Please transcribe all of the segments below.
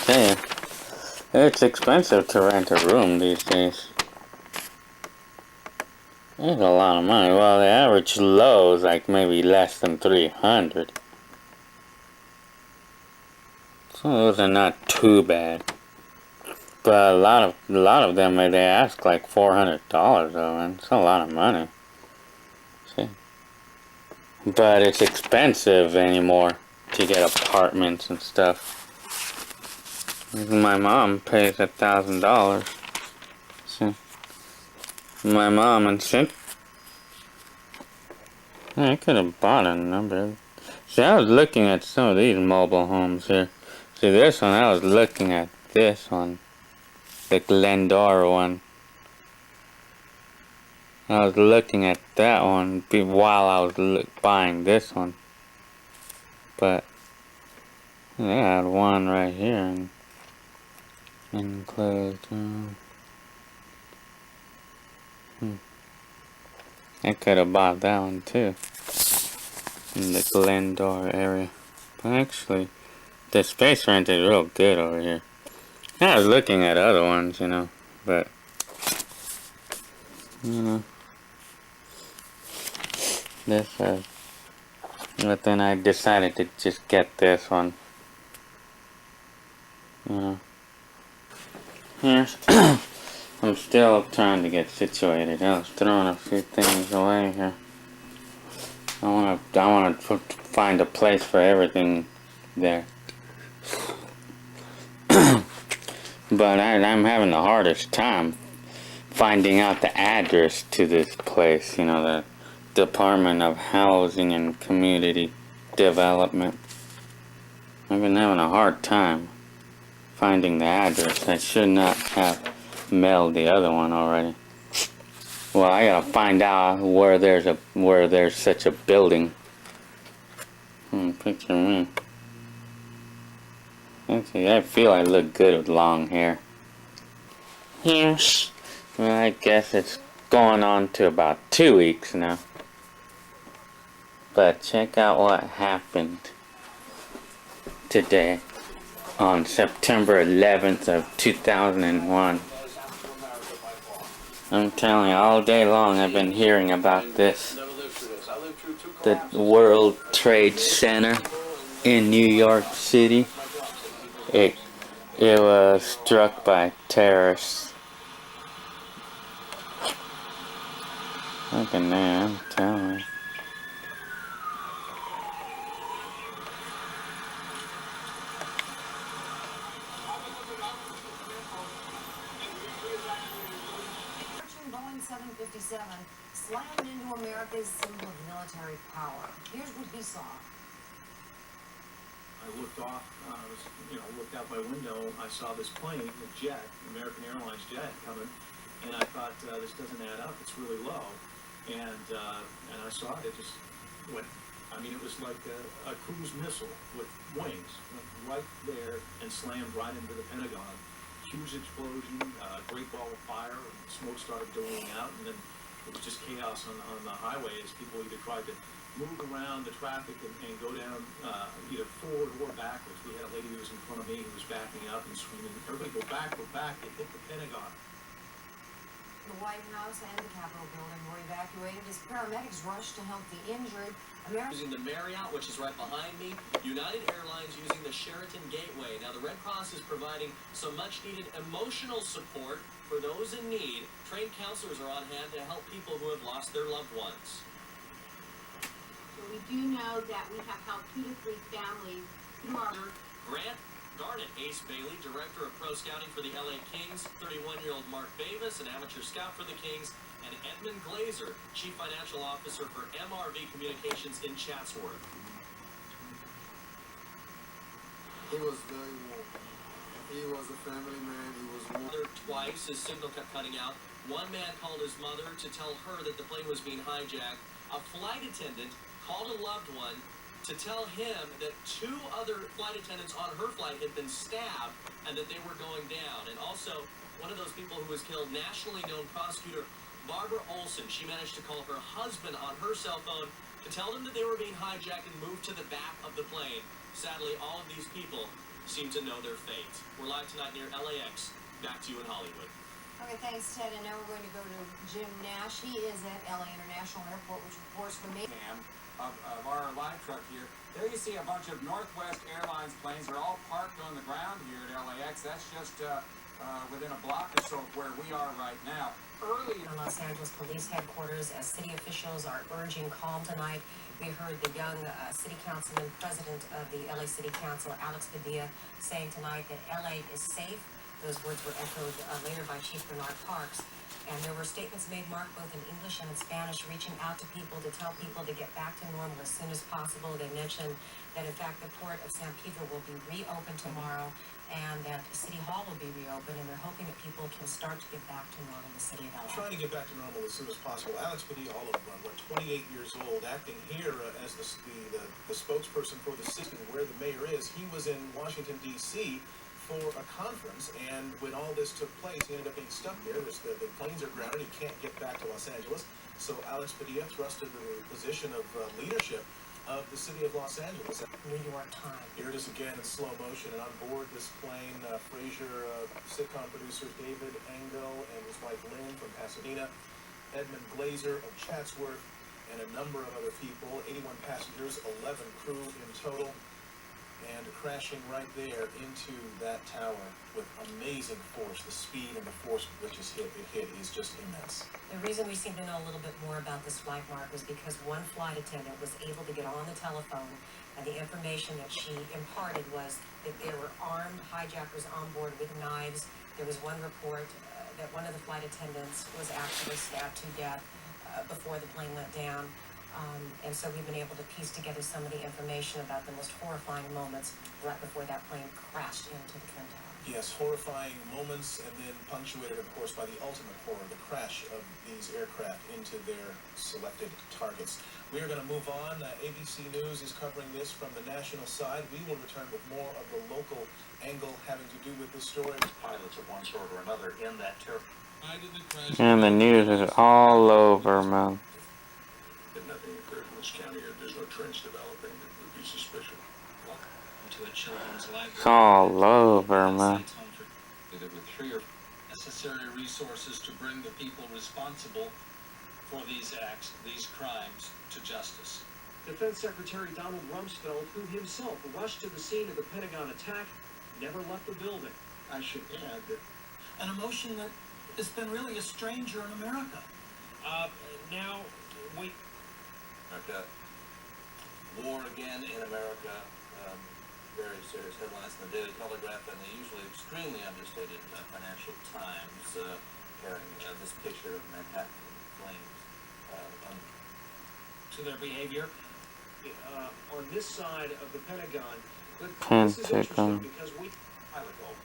tell you, it's expensive to rent a room these days. It's a lot of money. Well, the average low is like maybe less than 300. So those are not too bad. But a lot of them, they ask like $400 though, and it's a lot of money. See? But it's expensive anymore to get apartments and stuff. My mom pays $1,000. See? My mom and Cynthia, I could have bought a number. See, I was looking at some of these mobile homes here. See, this one, I was looking at this one. The Glendora one. I was looking at that one while I was buying this one. But they had one right here and enclosed. I could have bought that one too. In the Glendora area. But actually, the space rent is real good over here. I was looking at other ones, you know, but, you know, this, but then I decided to just get this one, you know. Here's, I'm still trying to get situated. I was throwing a few things away here. I wanna find a place for everything there. But I'm having the hardest time finding out the address to this place, you know, the Department of Housing and Community Development. I've been having a hard time finding the address. I should not have mailed the other one already. Well, I gotta find out where there's such a building. Picture me. Let's see, I feel I look good with long hair. Yes. Well, I guess it's going on to about 2 weeks now. But check out what happened today on September 11th of 2001. I'm telling you, all day long I've been hearing about this. The World Trade Center in New York City. It was struck by terrorists. Look at that, I'm telling you. Boeing 757 slammed into America's symbol of military power. Here's what he saw. I looked off, looked out my window. I saw this plane, a jet, American Airlines jet coming, and I thought, this doesn't add up. It's really low. And I saw it. It just went. I mean, it was like a cruise missile with wings, went right there and slammed right into the Pentagon. Huge explosion, great ball of fire, and smoke started billowing out, and then it was just chaos on the highway as people either tried to move around the traffic and go down either forward or backwards. We had a lady who was in front of me who was backing up and screaming, "Everybody go back, they hit the Pentagon." The White House and the Capitol building were evacuated as paramedics rushed to help the injured. Using the Marriott, which is right behind me, United Airlines using the Sheraton Gateway. Now the Red Cross is providing some much-needed emotional support for those in need. Trained counselors are on hand to help people who have lost their loved ones. So we do know that we have helped 2 to 3 families through our... Grant Garnett, Ace Bailey, Director of Pro Scouting for the LA Kings, 31-year-old Mark Bavis, an amateur scout for the Kings, and Edmund Glazer, Chief Financial Officer for MRV Communications in Chatsworth. He was very warm. He was a family man. He was warm. Twice, his signal kept cutting out. One man called his mother to tell her that the plane was being hijacked. A flight attendant called a loved one to tell him that 2 other flight attendants on her flight had been stabbed and that they were going down. And also, one of those people who was killed, nationally known prosecutor Barbara Olson, she managed to call her husband on her cell phone to tell them that they were being hijacked and moved to the back of the plane. Sadly, all of these people seem to know their fate. We're live tonight near LAX. Back to you in Hollywood. Okay, thanks, Ted. And now we're going to go to Jim Nash. He is at LA International Airport, which reports from me. Of our live truck here. There you see a bunch of Northwest Airlines planes. They're all parked on the ground here at LAX. That's just within a block or so of where we are right now. Earlier In Los Angeles Police Headquarters, as city officials are urging calm tonight, we heard the young city councilman, president of the LA City Council, Alex Padilla, saying tonight that LA is safe. Those words were echoed later by Chief Bernard Parks. And there were statements made, Mark, both in English and in Spanish, reaching out to people to tell people to get back to normal as soon as possible. They mentioned that, in fact, the port of San Pedro will be reopened tomorrow and that City Hall will be reopened, and they're hoping that people can start to get back to normal in the city of LA. Trying to get back to normal as soon as possible. Alex Padilla, all of 28 years old, acting here as the spokesperson for the city where the mayor is. He was in Washington, D.C., for a conference, and when all this took place, he ended up being stuck there. The planes are grounded. He can't get back to Los Angeles. So Alex Padilla thrusted the position of leadership of the city of Los Angeles. New York Times. Here it is again in slow motion, and on board this plane, Frasier sitcom producers David Engel and his wife Lynn from Pasadena, Edmund Glazer of Chatsworth, and a number of other people, 81 passengers, 11 crew in total, and crashing right there into that tower with amazing force. The speed and the force with which it hit is just immense. The reason we seem to know a little bit more about this flight, Mark, was because one flight attendant was able to get on the telephone, and the information that she imparted was that there were armed hijackers on board with knives. There was one report that one of the flight attendants was actually stabbed to death before the plane went down. And so we've been able to piece together some of the information about the most horrifying moments right before that plane crashed into the Twin Towers. Yes, horrifying moments, and then punctuated, of course, by the ultimate horror, the crash of these aircraft into their selected targets. We are going to move on. ABC News is covering this from the national side. We will return with more of the local angle having to do with this story. Pilots of one sort or another in that territory. And the news is all over, man. That nothing occurred in this county, or there's no trends developing that would be suspicious. Welcome to a children's library. It's all over, man. There were 3 or necessary resources to bring the people responsible for these acts, these crimes, to justice. Defense Secretary Donald Rumsfeld, who himself rushed to the scene of the Pentagon attack, never left the building. I should add that an emotion that has been really a stranger in America. Now, we... America, war again in America, very serious headlines in the Daily Telegraph and the usually extremely understated Financial Times carrying this picture of Manhattan in flames. To their behavior on this side of the Pentagon. But Can't this is take interesting them. because we... Pilot goal.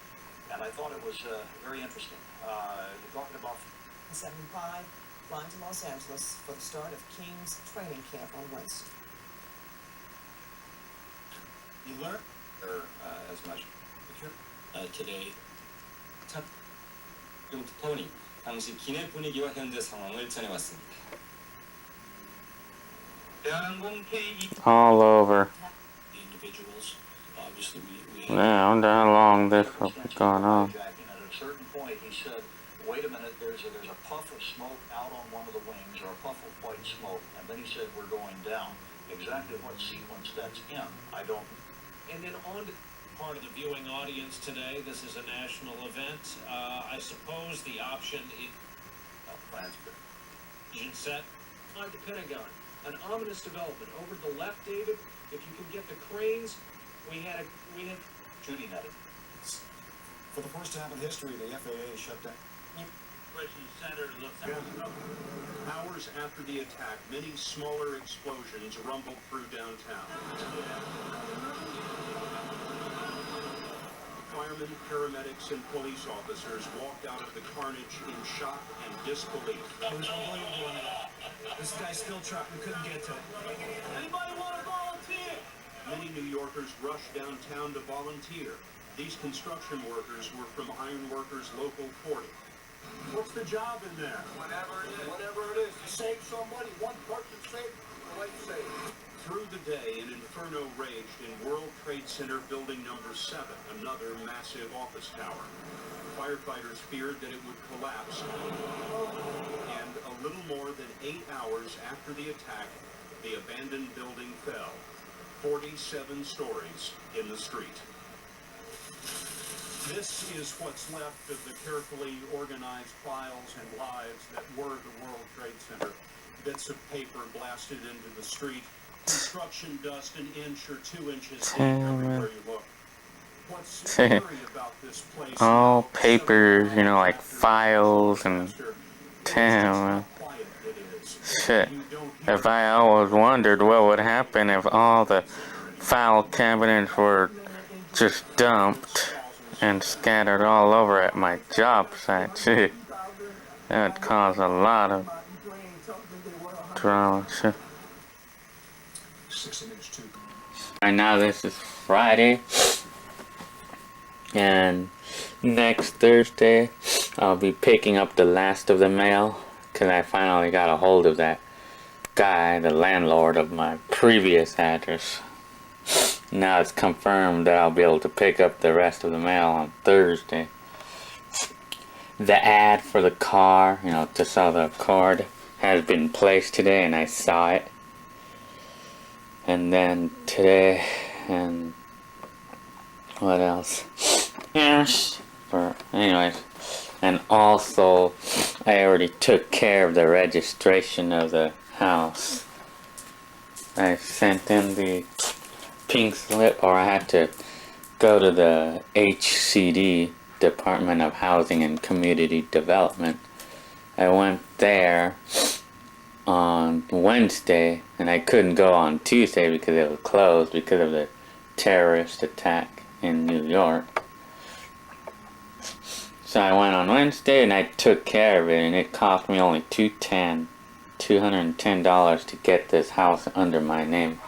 And I thought it was very interesting. You're talking about 75 flying to Los Angeles for the start of King's training camp on Wednesday. You learned? as much. today 첫 토니 당시 기내 분위기와 현재 상황을 전해왔습니다. 대한항공 K2 All over. the individuals obviously we Yeah, I wonder how long this will be going on. At a certain point, he said, "Wait a minute. There's a puff of smoke out on one of the wings, or a puff of white smoke." And then he said, "We're going down." Exactly what sequence that's in, I don't. And then on to part of the viewing audience today. This is a national event. I suppose the option is Plans for engine set on the Pentagon. An ominous development over to the left, David. If you can get the cranes, we had Judy netted. For the first time in history, the FAA shut down. Hours after the attack, many smaller explosions rumbled through downtown. Firemen, paramedics, and police officers walked out of the carnage in shock and disbelief. It was unbelievable. This guy's still trapped. We couldn't get to him. Anybody want to volunteer? Many New Yorkers rushed downtown to volunteer. These construction workers were from Iron Workers Local 40. What's the job in there? Whatever it is. To save somebody, one person saved Through the day, an inferno raged in World Trade Center Building Number 7, another massive office tower. Firefighters feared that it would collapse, and a little more than 8 hours after the attack, the abandoned building fell. 47 stories in the street. This is what's left of the carefully organized files and lives that were the World Trade Center. Bits of paper blasted into the street. Construction dust an inch or 2 inches deep everywhere you look. What's scary about this place all now, papers, 7 you know, like after the files and disaster, is damn, just man. how quiet it is. Shit. You don't hear If I always wondered what would happen if all the file cabinets were just dumped and scattered all over at my job site. Shit. That would cause a lot of drama. Shit. 60 Minutes too. Right now this is Friday, and next Thursday I'll be picking up the last of the mail, because I finally got a hold of that guy, the landlord of my previous address. Now it's confirmed that I'll be able to pick up the rest of the mail on Thursday. The ad for the car, you know, to sell the cord, has been placed today, and I saw it. And then today, and what else? Yes. Anyways, and also I already took care of the registration of the house. I sent in the pink slip, or I had to go to the HCD, Department of Housing and Community Development. I went there on Wednesday, and I couldn't go on Tuesday because it was closed because of the terrorist attack in New York. So I went on Wednesday and I took care of it, and it cost me only $210 to get this house under my name.